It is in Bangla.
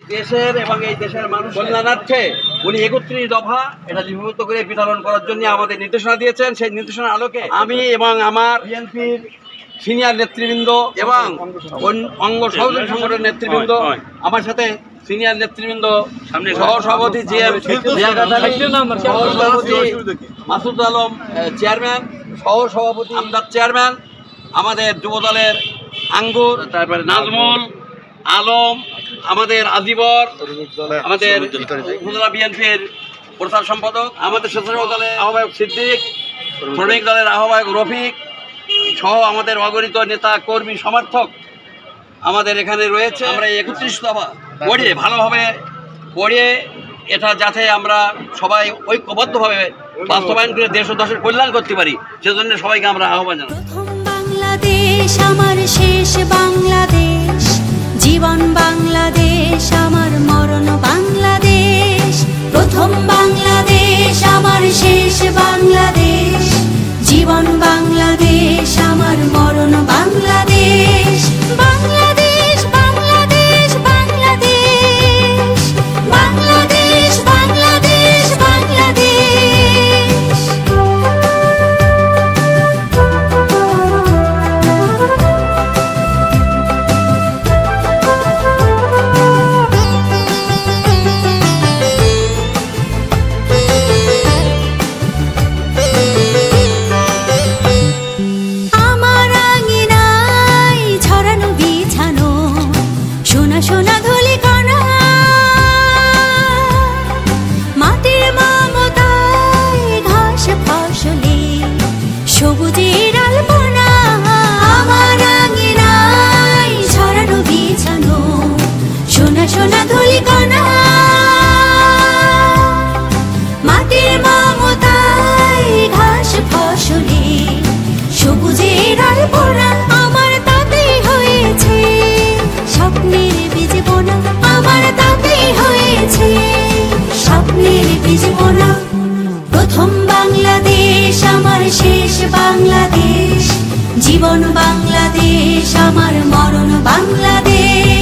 দেশের এবং এই দেশের মানুষ কল্যাণার্থে উনি ৩১ দফা এটা লিপিবদ্ধ করে বিতরণ করার জন্য আমাদের নির্দেশনা দিয়েছেন। সেই নির্দেশনার আলোকে আমি এবং আমার বিএনপির সিনিয়র নেতৃবৃন্দ এবং অঙ্গ সহযোগী সংগঠনের নেতৃবৃন্দ, আমার সাথে সিনিয়র নেতৃবৃন্দ, সহসভাপতি সহসভাপতি মাসুদ আলম চেয়ারম্যান, সহসভাপতি আমদাদ চেয়ারম্যান, আমাদের যুবদলের আঙ্গুর, তারপরে নাজমুল আলম, আমাদের আজিবর, আমাদের উপজেলা বিএনপির প্রচার সম্পাদক, আমাদের স্বেচ্ছাসেবক দলের আহ্বায়ক সিদ্দিক, শ্রমিক দলের আহ্বায়ক রফিক সহ আমাদের অগণিত নেতা কর্মী সমর্থক আমাদের এখানে রয়েছে। আমরা ৩১ দফা পড়িয়ে ভালোভাবে পড়িয়ে এটা যাতে আমরা সবাই ঐক্যবদ্ধভাবে বাস্তবায়ন করে দেশ ও দেশের কল্যাণ করতে পারি, সেজন্য সবাইকে আমরা আহ্বান জানাই। বাংলাদেশ আমার শেষ বাংলাদেশ, জীবন বাংলাদেশ আমার মরণ বাংলাদেশ। প্রথম বাংলাদেশ আমার শেষ বাংলাদেশ, জীবন বাংলাদেশ আমার মরণ বাংলাদেশ। বাংলাদেশ বাংলাদেশ বাংলাদেশ, বাংলাদেশ বাংলাদেশ বাংলাদেশ। সোনা ধুলি কণা মাটির মমতায় ঘাস ফসলে সবুজের আলপনা। আমার আঙিনায় ছড়ানো বিছানো সোনা সোনা ধুলি কণা মাটির মমতায় ঘাস ফসলে সবুজের আলপনা। আমার তাতেই হয়েছে স্বপ্নের বীজ বোনা, আমার তাতেই হয়েছে স্বপ্নের বীজ বোনা। প্রথম বাংলাদেশ আমার শেষ বাংলাদেশ, জীবন বাংলাদেশ আমার মরণ বাংলাদেশ।